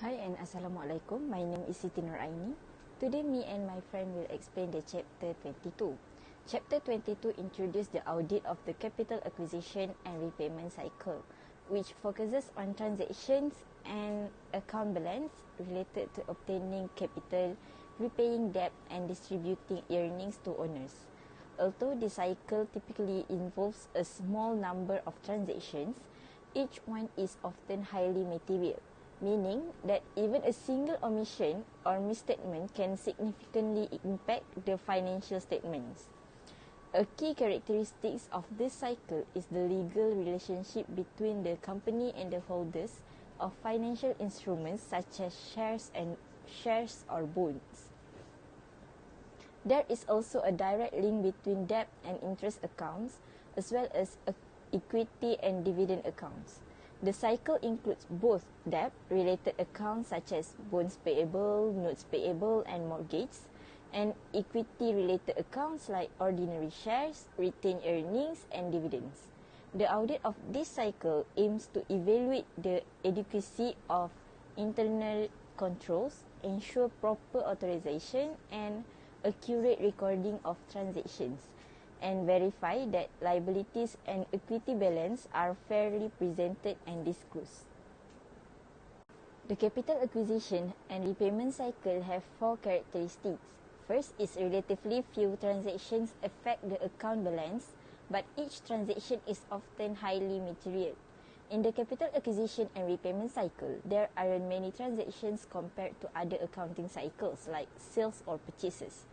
Hi and Assalamualaikum. My name is Siti Nur AINI. Today me and my friend will explain the chapter 22. Chapter 22 introduces the audit of the capital acquisition and repayment cycle, which focuses on transactions and account balance related to obtaining capital, repaying debt and distributing earnings to owners. Although the cycle typically involves a small number of transactions, each one is often highly material, meaning that even a single omission or misstatement can significantly impact the financial statements. A key characteristic of this cycle is the legal relationship between the company and the holders of financial instruments such as shares or bonds. There is also a direct link between debt and interest accounts, as well as equity and dividend accounts. The cycle includes both debt-related accounts such as bonds payable, notes payable, and mortgages, and equity-related accounts like ordinary shares, retained earnings, and dividends. The audit of this cycle aims to evaluate the adequacy of internal controls, ensure proper authorization, and accurate recording of transactions, and verify that liabilities and equity balance are fairly presented and disclosed. The capital acquisition and repayment cycle have four characteristics. First is relatively few transactions affect the account balance, but each transaction is often highly material. In the capital acquisition and repayment cycle, there aren't many transactions compared to other accounting cycles like sales or purchases.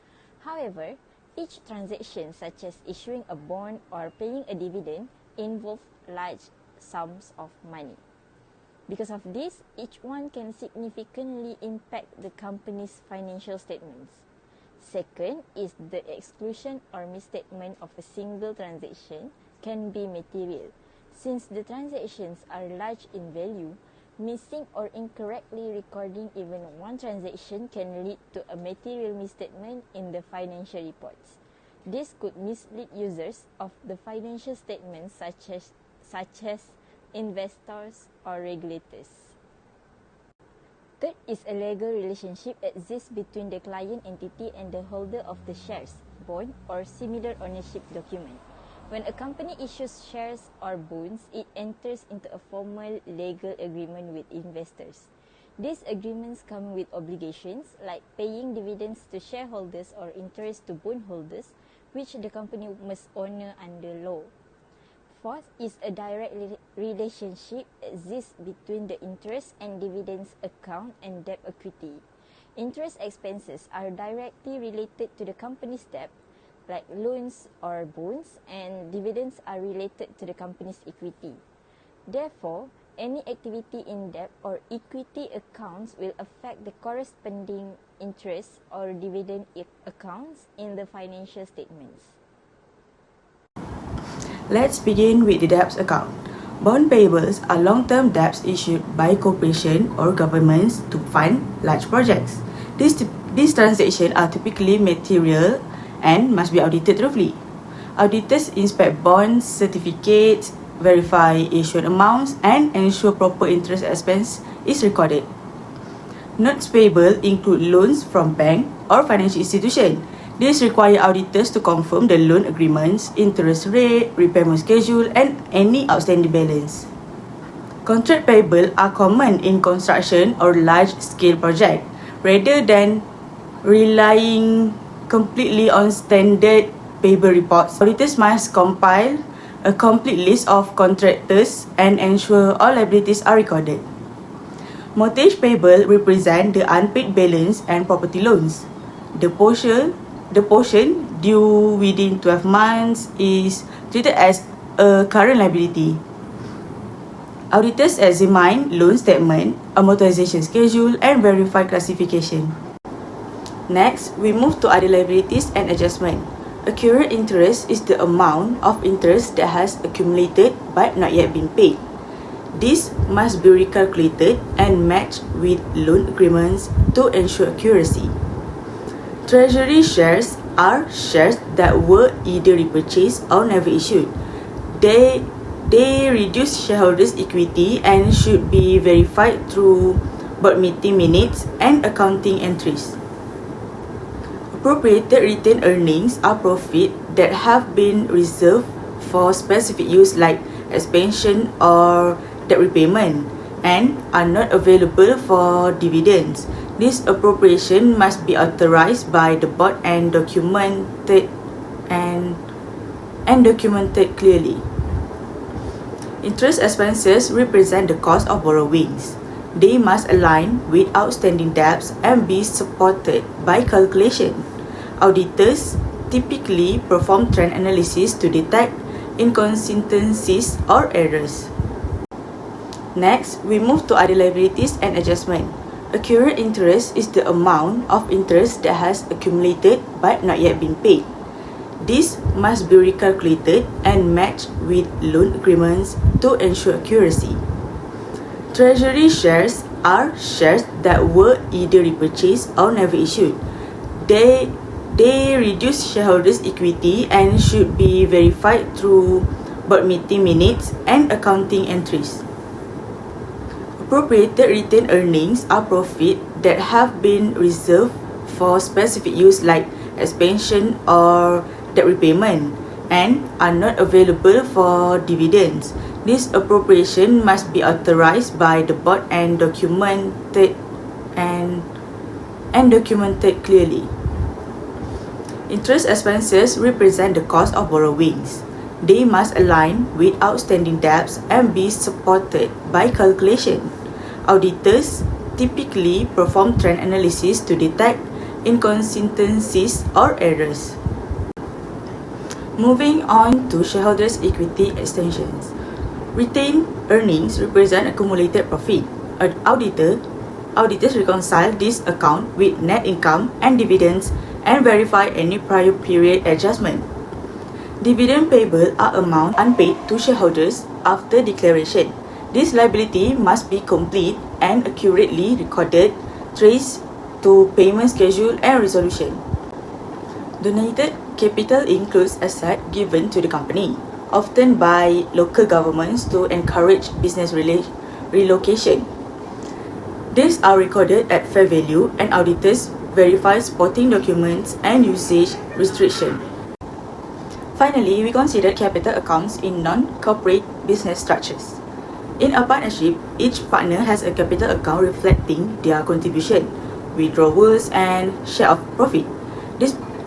However, each transaction, such as issuing a bond or paying a dividend, involves large sums of money. Because of this, each one can significantly impact the company's financial statements. Second is the exclusion or misstatement of a single transaction can be material. Since the transactions are large in value, missing or incorrectly recording even one transaction can lead to a material misstatement in the financial reports. This could mislead users of the financial statements such as investors or regulators. Third is a legal relationship exists between the client entity and the holder of the shares, bond, or similar ownership document. When a company issues shares or bonds, it enters into a formal legal agreement with investors. These agreements come with obligations like paying dividends to shareholders or interest to bondholders, which the company must honor under law. Fourth is a direct relationship exists between the interest and dividends account and debt equity. Interest expenses are directly related to the company's debt, like loans or bonds, and dividends are related to the company's equity. Therefore, any activity in debt or equity accounts will affect the corresponding interest or dividend accounts in the financial statements. Let's begin with the debts account. Bond payables are long-term debts issued by corporations or governments to fund large projects. These transactions are typically material and must be audited thoroughly. Auditors inspect bonds, certificates, verify issued amounts, and ensure proper interest expense is recorded. Notes payable include loans from bank or financial institution. These require auditors to confirm the loan agreements, interest rate, repayment schedule, and any outstanding balance. Contract payable are common in construction or large-scale projects. Rather than relying completely on standard payable reports, auditors must compile a complete list of contractors and ensure all liabilities are recorded. Mortgage payable represent the unpaid balance and property loans. The portion due within 12 months is treated as a current liability. Auditors examine loan statement, amortization schedule, and verify classification. Next, we move to other liabilities and adjustment. Accrued interest is the amount of interest that has accumulated but not yet been paid. This must be recalculated and matched with loan agreements to ensure accuracy. Treasury shares are shares that were either repurchased or never issued. They reduce shareholders' equity and should be verified through board meeting minutes, and accounting entries. Appropriated retained earnings are profit that have been reserved for specific use like expansion or debt repayment and are not available for dividends. This appropriation must be authorized by the board and documented clearly. Interest expenses represent the cost of borrowings. They must align with outstanding debts and be supported by calculation. Auditors typically perform trend analysis to detect inconsistencies or errors. Next, we move to other liabilities and adjustment. Accrued interest is the amount of interest that has accumulated but not yet been paid. This must be recalculated and matched with loan agreements to ensure accuracy. Treasury shares are shares that were either repurchased or never issued. They reduce shareholders' equity and should be verified through board meeting minutes and accounting entries. Appropriated retained earnings are profit that have been reserved for specific use like expansion or debt repayment and are not available for dividends. This appropriation must be authorized by the board and documented clearly. Interest expenses represent the cost of borrowings. They must align with outstanding debts and be supported by calculation. Auditors typically perform trend analysis to detect inconsistencies or errors. Moving on to shareholders' equity extensions. Retained earnings represent accumulated profit. Auditors reconcile this account with net income and dividends and verify any prior period adjustment. Dividend payable are amount unpaid to shareholders after declaration. This liability must be complete and accurately recorded, traced to payment schedule and resolution. Donated capital includes assets given to the company, often by local governments to encourage business relocation. These are recorded at fair value and auditors verify supporting documents and usage restriction. Finally, we consider capital accounts in non-corporate business structures. In a partnership, each partner has a capital account reflecting their contribution, withdrawals, and share of profit.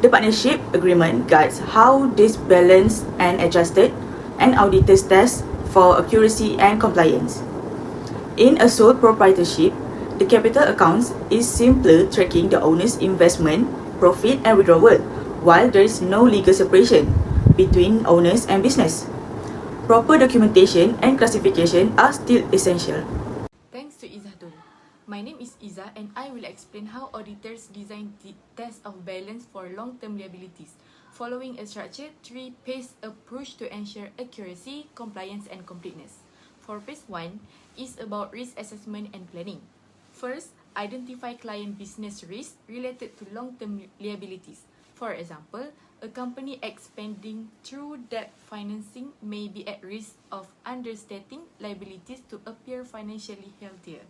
The partnership agreement guides how this balanced and adjusted, and auditors test for accuracy and compliance. In a sole proprietorship, the capital accounts is simply tracking the owner's investment, profit, and withdrawal, while there is no legal separation between owners and business. Proper documentation and classification are still essential. Thanks to IZZAHTUL. My name is Izzah and I will explain how auditors design the test of balance for long-term liabilities, following a structured three-phase approach to ensure accuracy, compliance, and completeness. For phase 1 is about risk assessment and planning. First, identify client business risk related to long-term liabilities. For example, a company expanding through debt financing may be at risk of understating liabilities to appear financially healthier.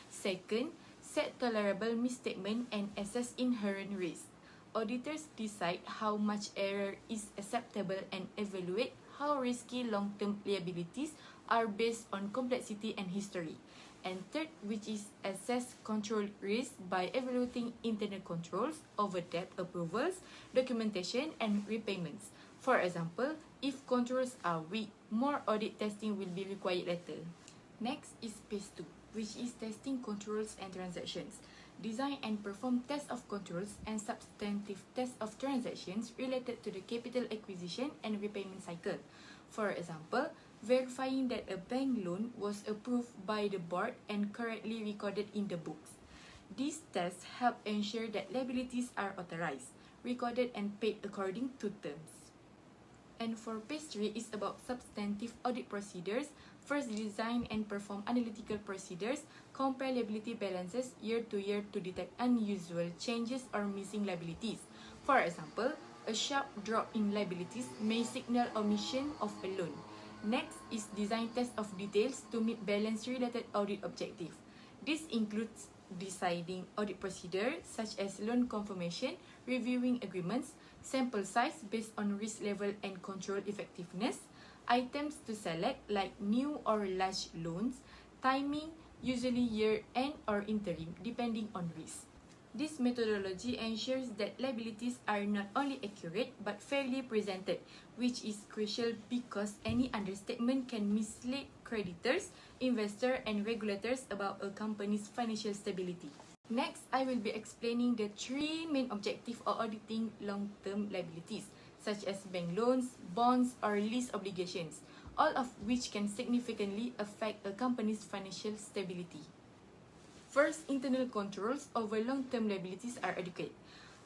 Second, set tolerable misstatement and assess inherent risk. Auditors decide how much error is acceptable and evaluate how risky long-term liabilities are based on complexity and history. And third, which is assess control risk by evaluating internal controls over debt approvals, documentation, and repayments. For example, if controls are weak, more audit testing will be required later. Next is phase 2, which is testing controls and transactions. Design and perform tests of controls and substantive tests of transactions related to the capital acquisition and repayment cycle. For example, verifying that a bank loan was approved by the board and correctly recorded in the books. These tests help ensure that liabilities are authorized, recorded, and paid according to terms. And for phase 3 is about substantive audit procedures. First, design and perform analytical procedures, compare liability balances year to year to detect unusual changes or missing liabilities. For example, a sharp drop in liabilities may signal omission of a loan. Next is design test of details to meet balance-related audit objective. This includes deciding audit procedure such as loan confirmation, reviewing agreements, sample size based on risk level and control effectiveness, items to select like new or large loans, timing, usually year-end or interim depending on risk. This methodology ensures that liabilities are not only accurate but fairly presented, which is crucial because any understatement can mislead creditors, investors, and regulators about a company's financial stability. Next, I will be explaining the three main objectives of auditing long-term liabilities, such as bank loans, bonds, or lease obligations, all of which can significantly affect a company's financial stability. First, internal controls over long-term liabilities are adequate.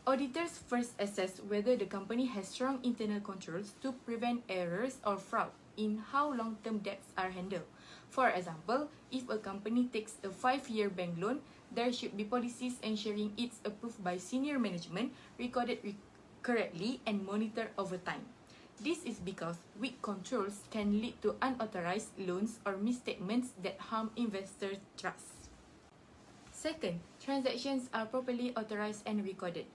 Auditors first assess whether the company has strong internal controls to prevent errors or fraud in how long-term debts are handled. For example, if a company takes a 5-year bank loan, there should be policies ensuring it's approved by senior management, recorded correctly, and monitored over time. This is because weak controls can lead to unauthorized loans or misstatements that harm investors' trust. Second, transactions are properly authorized and recorded.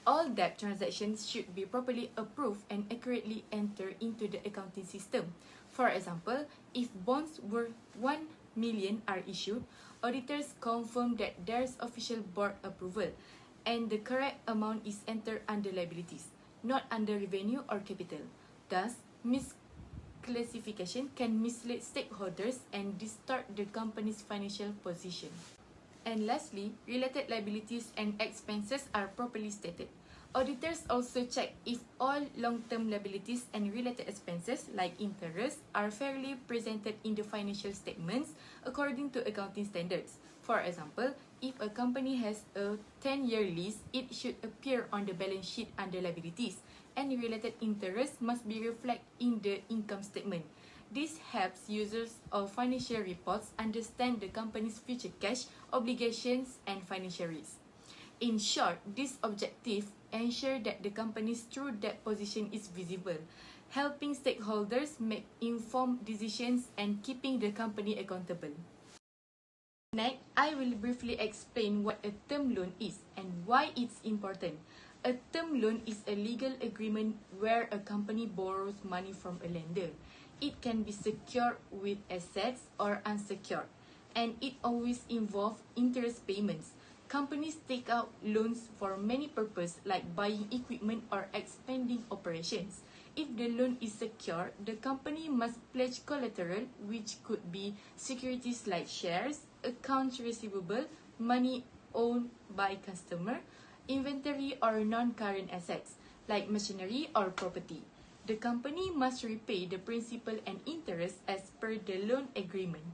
All debt transactions should be properly approved and accurately entered into the accounting system. For example, if bonds worth 1 million are issued, auditors confirm that there's official board approval and the correct amount is entered under liabilities, not under revenue or capital. Thus, misclassification can mislead stakeholders and distort the company's financial position. And lastly, related liabilities and expenses are properly stated. Auditors also check if all long-term liabilities and related expenses like interest are fairly presented in the financial statements according to accounting standards. For example, if a company has a 10-year lease, it should appear on the balance sheet under liabilities, and related interest must be reflected in the income statement. This helps users of financial reports understand the company's future cash, obligations, and financial risks. In short, this objective ensure that the company's true debt position is visible, helping stakeholders make informed decisions and keeping the company accountable. Next, I will briefly explain what a term loan is and why it's important. A term loan is a legal agreement where a company borrows money from a lender. It can be secured with assets or unsecured, and it always involves interest payments. Companies take out loans for many purposes like buying equipment or expanding operations. If the loan is secure, the company must pledge collateral, which could be securities like shares, accounts receivable, money owned by customer, inventory or non-current assets like machinery or property. The company must repay the principal and interest as per the loan agreement.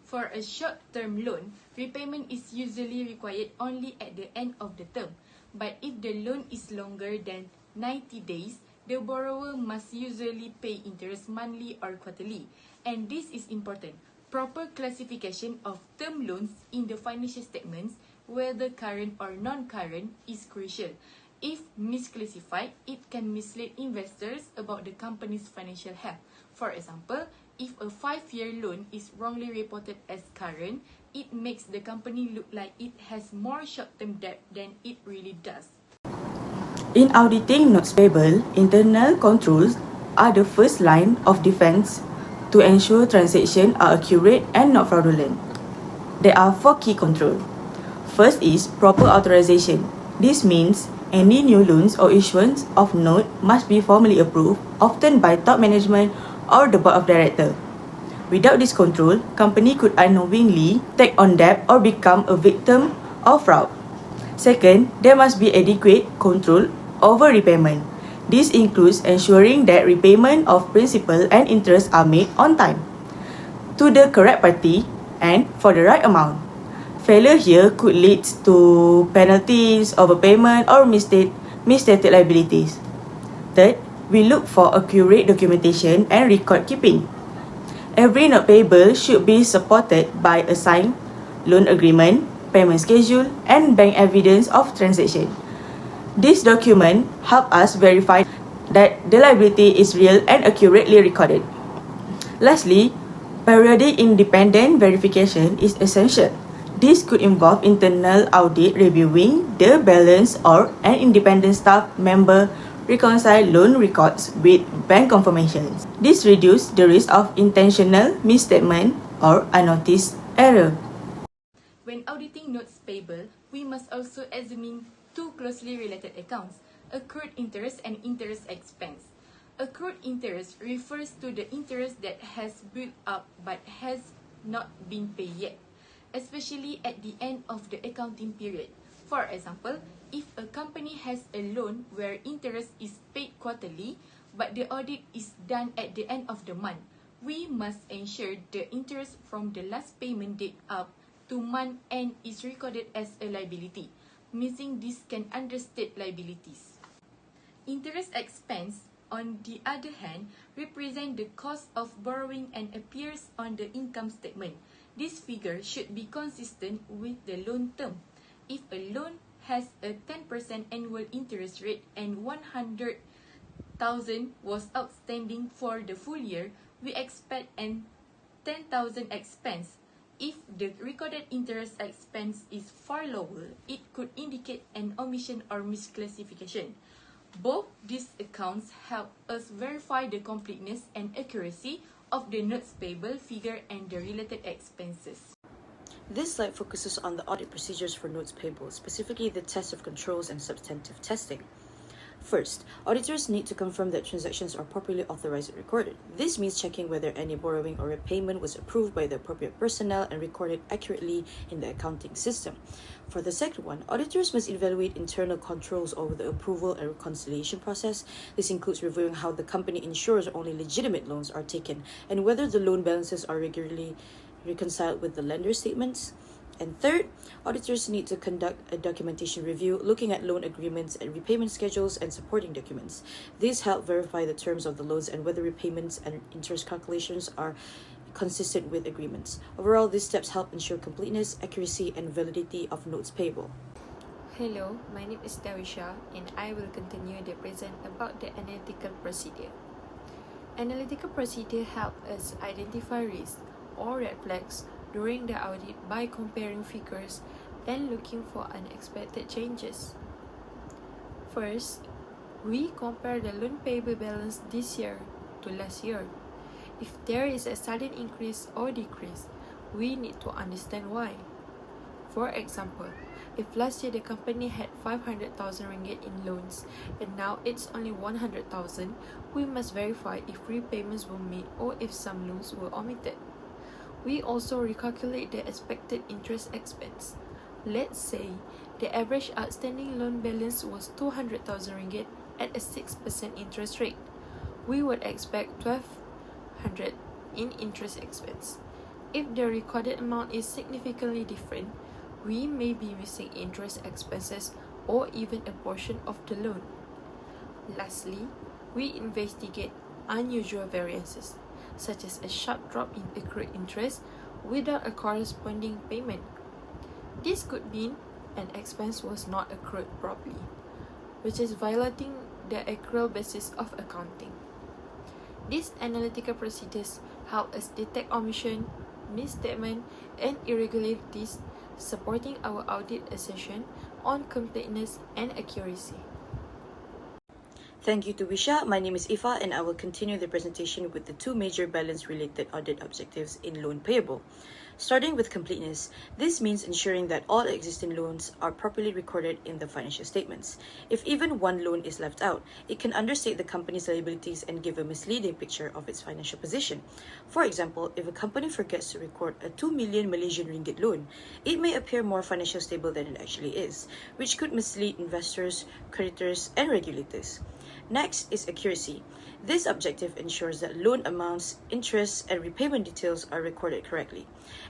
For a short-term loan, repayment is usually required only at the end of the term. But if the loan is longer than 90 days, the borrower must usually pay interest monthly or quarterly. And this is important. Proper classification of term loans in the financial statements, whether current or non-current, is crucial. If misclassified, it can mislead investors about the company's financial health. For example, if a 5-year loan is wrongly reported as current, it makes the company look like it has more short-term debt than it really does. In auditing notes payable, internal controls are the first line of defense to ensure transactions are accurate and not fraudulent. There are 4 key controls. First is proper authorization. This means any new loans or issuance of note must be formally approved, often by top management or the board of directors. Without this control, company could unknowingly take on debt or become a victim of fraud. Second, there must be adequate control over repayment. This includes ensuring that repayment of principal and interest are made on time, to the correct party, and for the right amount. Failure here could lead to penalties, overpayment, or misstated liabilities. Third, we look for accurate documentation and record keeping. Every note payable should be supported by a signed loan agreement, payment schedule, and bank evidence of transaction. This document help us verify that the liability is real and accurately recorded. Lastly, periodic independent verification is essential. This could involve internal audit reviewing the balance or an independent staff member reconcile loan records with bank confirmations. This reduces the risk of intentional misstatement or unnoticed error. When auditing notes payable, we must also examine two closely related accounts, accrued interest and interest expense. Accrued interest refers to the interest that has built up but has not been paid yet, especially at the end of the accounting period. For example, if a company has a loan where interest is paid quarterly, but the audit is done at the end of the month, we must ensure the interest from the last payment date up to month end is recorded as a liability. Missing this can understate liabilities. Interest expense, on the other hand, represent the cost of borrowing and appears on the income statement. This figure should be consistent with the loan term. If a loan has a 10% annual interest rate and 100,000 was outstanding for the full year, we expect an 10,000 expense. If the recorded interest expense is far lower, it could indicate an omission or misclassification. Both these accounts help us verify the completeness and accuracy of the notes payable figure and the related expenses. This slide focuses on the audit procedures for notes payable, specifically the test of controls and substantive testing. First, auditors need to confirm that transactions are properly authorized and recorded. This means checking whether any borrowing or repayment was approved by the appropriate personnel and recorded accurately in the accounting system. For the second one, auditors must evaluate internal controls over the approval and reconciliation process. This includes reviewing how the company ensures only legitimate loans are taken and whether the loan balances are regularly reconciled with the lender statements. And third, auditors need to conduct a documentation review looking at loan agreements and repayment schedules and supporting documents. These help verify the terms of the loans and whether repayments and interest calculations are consistent with agreements. Overall, these steps help ensure completeness, accuracy, and validity of notes payable. Hello, my name is DARWISYA and I will continue the present about the analytical procedure. Analytical procedure help us identify risks or red flags during the audit by comparing figures and looking for unexpected changes. First, we compare the loan payable balance this year to last year. If there is a sudden increase or decrease, we need to understand why. For example, if last year the company had 500,000 ringgit in loans and now it's only 100,000, we must verify if repayments were made or if some loans were omitted. We also recalculate the expected interest expense. Let's say the average outstanding loan balance was 200,000 ringgit at a 6% interest rate. We would expect 1,200 in interest expense. If the recorded amount is significantly different, we may be missing interest expenses or even a portion of the loan. Lastly, we investigate unusual variances, such as a sharp drop in accrued interest without a corresponding payment. This could mean an expense was not accrued properly, which is violating the accrual basis of accounting. These analytical procedures help us detect omission, misstatement, and irregularities, supporting our audit assertion on completeness and accuracy. Thank you to Wisha. My name is Ifa and I will continue the presentation with the two major balance-related audit objectives in loan payable. Starting with completeness, this means ensuring that all existing loans are properly recorded in the financial statements. If even one loan is left out, it can understate the company's liabilities and give a misleading picture of its financial position. For example, if a company forgets to record a 2 million Malaysian ringgit loan, it may appear more financially stable than it actually is, which could mislead investors, creditors, and regulators. Next is accuracy. This objective ensures that loan amounts, interests, and repayment details are recorded correctly.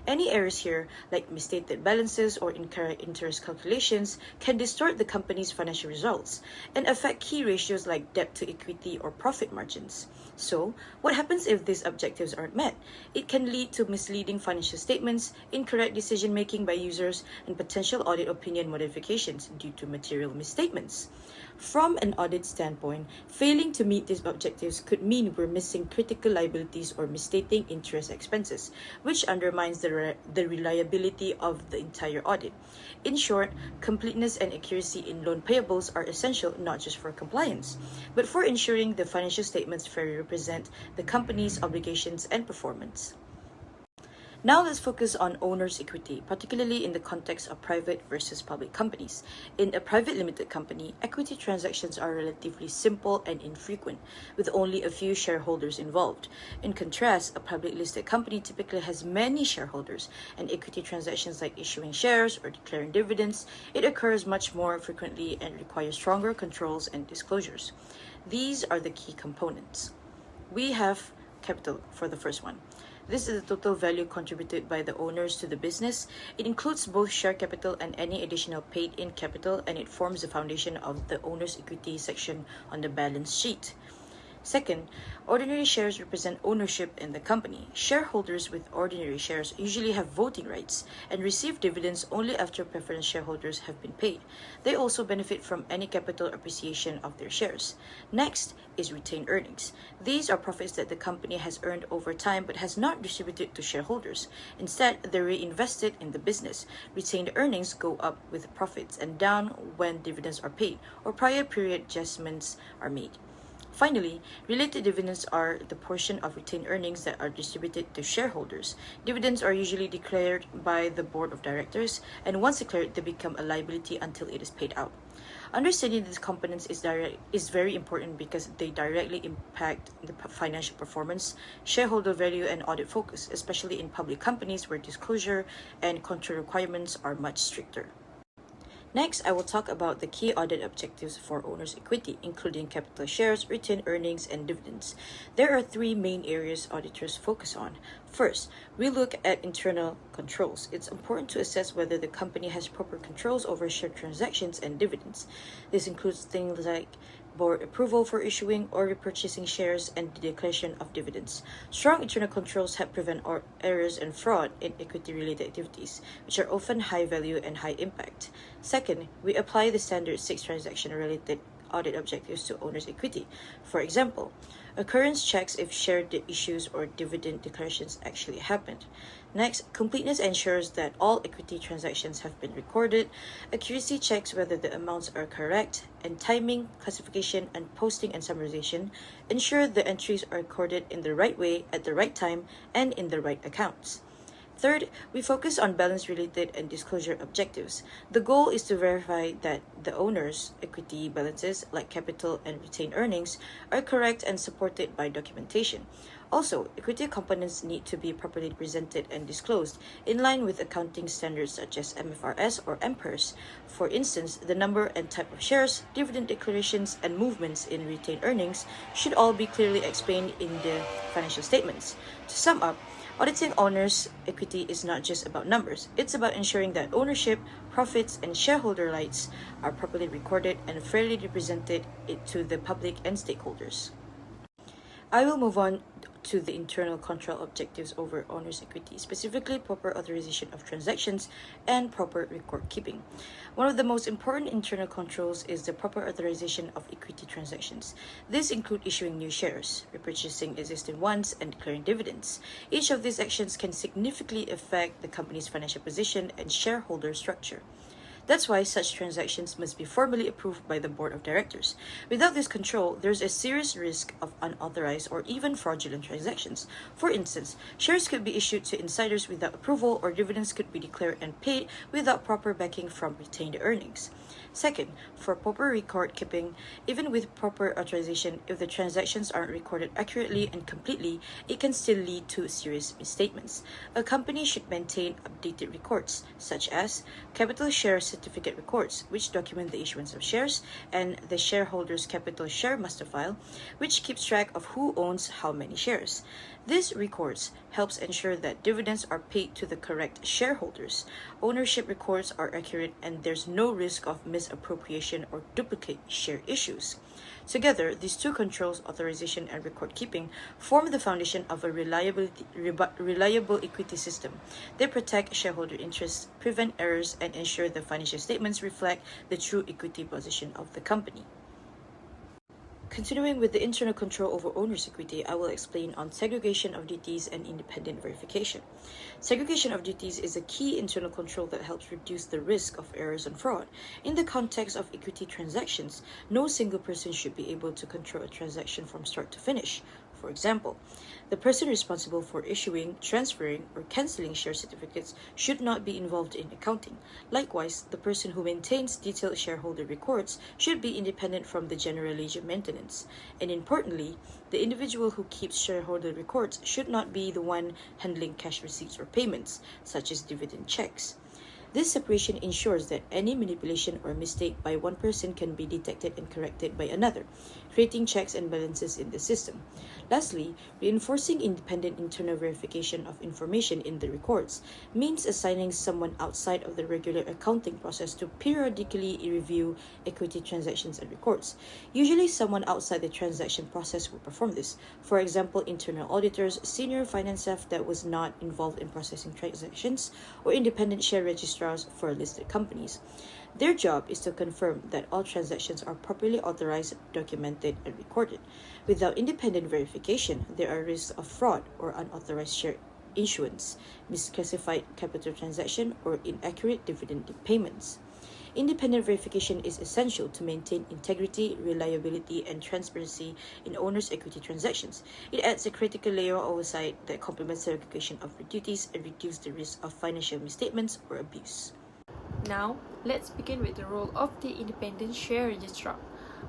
Any errors here, like misstated balances or incorrect interest calculations, can distort the company's financial results and affect key ratios like debt to equity or profit margins. So, what happens if these objectives aren't met? It can lead to misleading financial statements, incorrect decision-making by users, and potential audit opinion modifications due to material misstatements. From an audit standpoint, failing to meet these objectives could mean we're missing critical liabilities or misstating interest expenses, which undermines the reliability of the entire audit. In short, completeness and accuracy in loan payables are essential not just for compliance, but for ensuring the financial statements fairly represent the company's obligations and performance. Now let's focus on owner's equity, particularly in the context of private versus public companies. In a private limited company, equity transactions are relatively simple and infrequent, with only a few shareholders involved. In contrast, a public listed company typically has many shareholders, and equity transactions like issuing shares or declaring dividends, it occurs much more frequently and requires stronger controls and disclosures. These are the key components. We have capital for the first one. This is the total value contributed by the owners to the business. It includes both share capital and any additional paid-in capital, and it forms the foundation of the owner's equity section on the balance sheet. Second, ordinary shares represent ownership in the company. Shareholders with ordinary shares usually have voting rights and receive dividends only after preference shareholders have been paid. They also benefit from any capital appreciation of their shares. Next is retained earnings. These are profits that the company has earned over time but has not distributed to shareholders. Instead, they're reinvested in the business. Retained earnings go up with profits and down when dividends are paid or prior period adjustments are made. Finally, related dividends are the portion of retained earnings that are distributed to shareholders. Dividends are usually declared by the board of directors, and once declared, they become a liability until it is paid out. Understanding these components is very important because they directly impact the financial performance, shareholder value, and audit focus, especially in public companies where disclosure and control requirements are much stricter. Next, I will talk about the key audit objectives for owner's equity, including capital shares, retained earnings, and dividends. There are three main areas auditors focus on. First, we look at internal controls. It's important to assess whether the company has proper controls over share transactions and dividends. This includes things like board approval for issuing or repurchasing shares and the declaration of dividends. Strong internal controls help prevent errors and fraud in equity-related activities, which are often high value and high impact. Second, we apply the standard 6 transaction-related audit objectives to owner's equity. For example, occurrence checks if share issues or dividend declarations actually happened. Next, completeness ensures that all equity transactions have been recorded. Accuracy checks whether the amounts are correct, and timing, classification, and posting and summarization ensure the entries are recorded in the right way at the right time and in the right accounts. Third, we focus on balance-related and disclosure objectives. The goal is to verify that the owner's equity balances, like capital and retained earnings, are correct and supported by documentation. Also, equity components need to be properly presented and disclosed in line with accounting standards such as MFRS or MPERS. For instance, the number and type of shares, dividend declarations, and movements in retained earnings should all be clearly explained in the financial statements. To sum up, auditing owner's equity is not just about numbers. It's about ensuring that ownership, profits, and shareholder rights are properly recorded and fairly represented to the public and stakeholders. I will move on to the internal control objectives over owner's equity, specifically proper authorization of transactions and proper record keeping. One of the most important internal controls is the proper authorization of equity transactions. This includes issuing new shares, repurchasing existing ones, and declaring dividends. Each of these actions can significantly affect the company's financial position and shareholder structure. That's why such transactions must be formally approved by the board of directors. Without this control, there's a serious risk of unauthorized or even fraudulent transactions. For instance, shares could be issued to insiders without approval, or dividends could be declared and paid without proper backing from retained earnings. Second, for proper record keeping, even with proper authorization, if the transactions aren't recorded accurately and completely, it can still lead to serious misstatements. A company should maintain updated records, such as capital share certificate records, which document the issuance of shares, and the shareholders' capital share master file, which keeps track of who owns how many shares. These records helps ensure that dividends are paid to the correct shareholders, ownership records are accurate, and there's no risk of misappropriation or duplicate share issues. Together, these two controls, authorization and record keeping, form the foundation of a reliable equity system. They protect shareholder interests, prevent errors, and ensure the financial statements reflect the true equity position of the company. Continuing with the internal control over owner's equity, I will explain on segregation of duties and independent verification. Segregation of duties is a key internal control that helps reduce the risk of errors and fraud. In the context of equity transactions, no single person should be able to control a transaction from start to finish. For example, the person responsible for issuing, transferring, or cancelling share certificates should not be involved in accounting. Likewise, the person who maintains detailed shareholder records should be independent from the general ledger maintenance. And importantly, the individual who keeps shareholder records should not be the one handling cash receipts or payments, such as dividend checks. This separation ensures that any manipulation or mistake by one person can be detected and corrected by another, creating checks and balances in the system. Lastly, reinforcing independent internal verification of information in the records means assigning someone outside of the regular accounting process to periodically review equity transactions and records. Usually, someone outside the transaction process will perform this. For example, internal auditors, senior finance staff that was not involved in processing transactions, or independent share registrars for listed companies. Their job is to confirm that all transactions are properly authorized, documented, and recorded. Without independent verification, there are risks of fraud or unauthorized share issuance, misclassified capital transaction, or inaccurate dividend payments. Independent verification is essential to maintain integrity, reliability, and transparency in owners' equity transactions. It adds a critical layer of oversight that complements the segregation of duties and reduces the risk of financial misstatements or abuse. Now, let's begin with the role of the independent share registrar,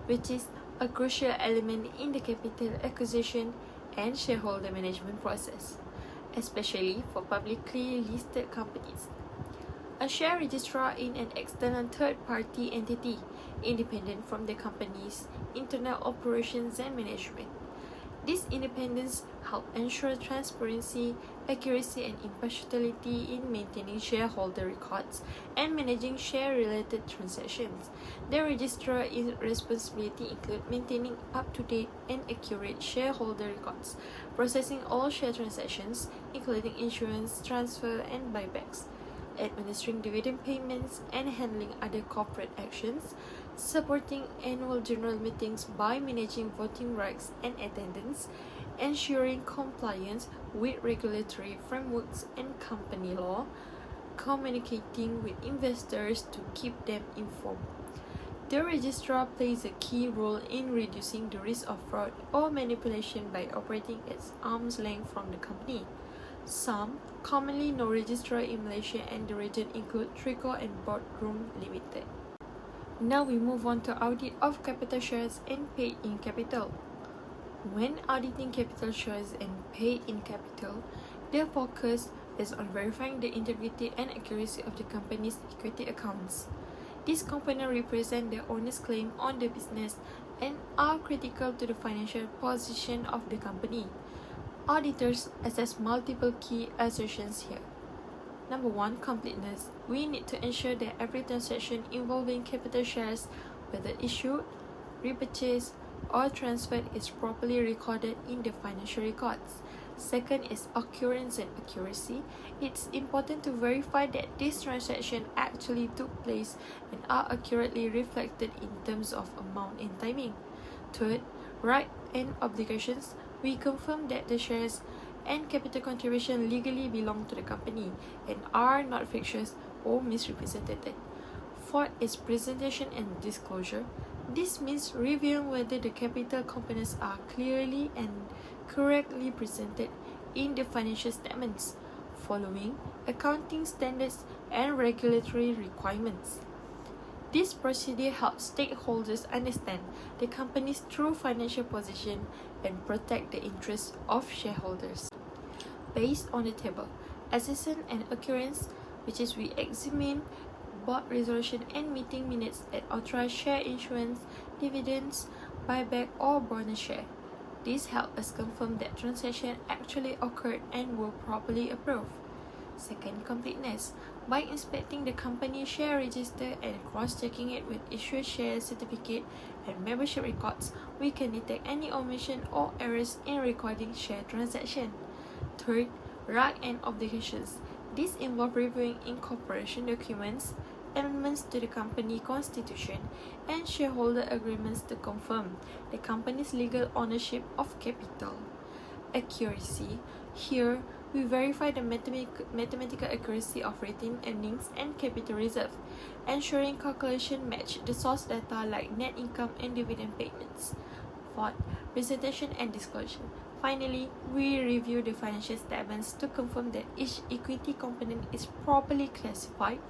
which is a crucial element in the capital acquisition and shareholder management process, especially for publicly listed companies. A share registrar is an external third-party entity, independent from the company's internal operations and management. This independence helps ensure transparency, accuracy, and impartiality in maintaining shareholder records and managing share-related transactions. The registrar's responsibility include maintaining up-to-date and accurate shareholder records, processing all share transactions, including issuance, transfer, and buybacks, administering dividend payments, and handling other corporate actions, supporting annual general meetings by managing voting rights and attendance, ensuring compliance with regulatory frameworks and company law, communicating with investors to keep them informed. The registrar plays a key role in reducing the risk of fraud or manipulation by operating at arm's length from the company. Some commonly known registrars in Malaysia and the region include Trico and Boardroom Limited. Now we move on to audit of capital shares and paid-in capital. When auditing capital shares and paid-in capital, the focus is on verifying the integrity and accuracy of the company's equity accounts. These components represent the owner's claim on the business and are critical to the financial position of the company. Auditors assess multiple key assertions here. Number 1, completeness. We need to ensure that every transaction involving capital shares, whether issued, repurchased, or transferred, is properly recorded in the financial records. Second is occurrence and accuracy. It's important to verify that this transaction actually took place and are accurately reflected in terms of amount and timing. Third, right and obligations. We confirm that the shares and capital contribution legally belong to the company and are not fictitious or misrepresented. Fourth is presentation and disclosure. This means reviewing whether the capital components are clearly and correctly presented in the financial statements, following accounting standards and regulatory requirements. This procedure helps stakeholders understand the company's true financial position and protect the interests of shareholders. Based on the table, assessment and occurrence, which is we examine board resolution and meeting minutes that authorize share issuance, dividends, buyback, or bonus share. This helps us confirm that transactions actually occurred and were properly approved. Second, completeness. By inspecting the company share register and cross-checking it with issued share certificate and membership records, we can detect any omission or errors in recording share transaction. Third, right and obligations. This involves reviewing incorporation documents, amendments to the company constitution, and shareholder agreements to confirm the company's legal ownership of capital. Accuracy. Here, we verify the mathematical accuracy of retained earnings and capital reserve, ensuring calculation match the source data like net income and dividend payments. Fourth, presentation and disclosure. Finally, we review the financial statements to confirm that each equity component is properly classified,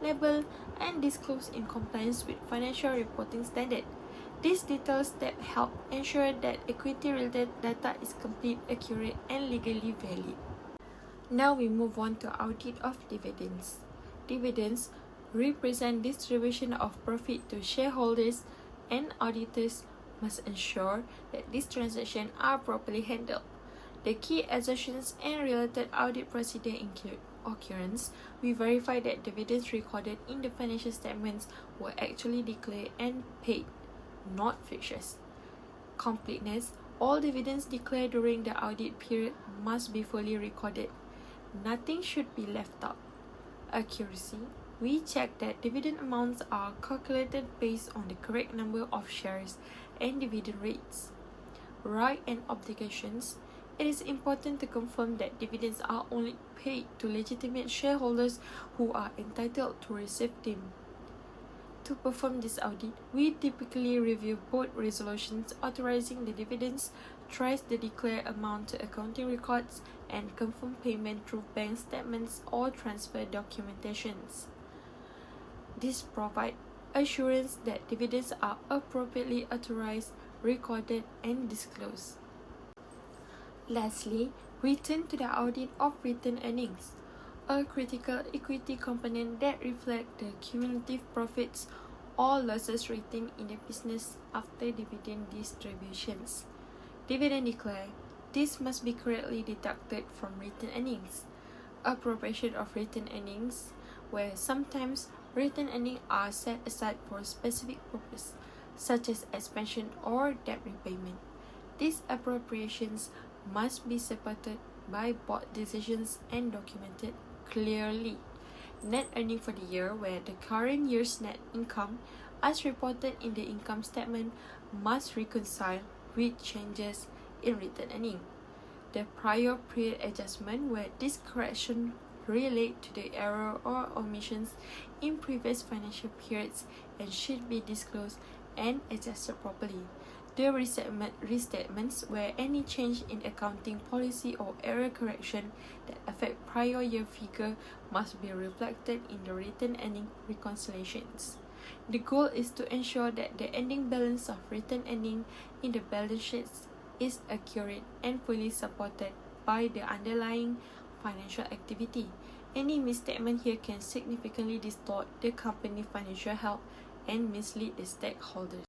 labeled, and disclosed in compliance with financial reporting standard. These detailed steps help ensure that equity-related data is complete, accurate, and legally valid. Now we move on to audit of dividends. Dividends represent distribution of profit to shareholders, and auditors must ensure that these transactions are properly handled. The key assertions and related audit procedure include occurrence. We verify that dividends recorded in the financial statements were actually declared and paid, not fictitious. Completeness. All dividends declared during the audit period must be fully recorded. Nothing should be left out. Accuracy. We check that dividend amounts are calculated based on the correct number of shares and dividend rates. Right and obligations. It is important to confirm that dividends are only paid to legitimate shareholders who are entitled to receive them. To perform this audit, we typically review both resolutions authorizing the dividends, trace the declared amount to accounting records, and confirm payment through bank statements or transfer documentations. This provides assurance that dividends are appropriately authorized, recorded, and disclosed. Lastly, we turn to the audit of retained earnings, a critical equity component that reflects the cumulative profits or losses retained in the business after dividend distributions. Dividend declared. This must be correctly deducted from retained earnings. Appropriation of retained earnings, where sometimes retained earnings are set aside for a specific purpose, such as expansion or debt repayment. These appropriations must be supported by board decisions and documented clearly. Net earning for the year, where the current year's net income, as reported in the income statement, must reconcile with changes in retained earning. The prior period adjustment, where this correction relate to the error or omissions in previous financial periods and should be disclosed and adjusted properly. The restatements, where any change in accounting policy or error correction that affect prior year figure must be reflected in the retained earning reconciliations. The goal is to ensure that the ending balance of retained earning in the balance sheets is accurate and fully supported by the underlying financial activity. Any misstatement here can significantly distort the company's financial health and mislead the stakeholders.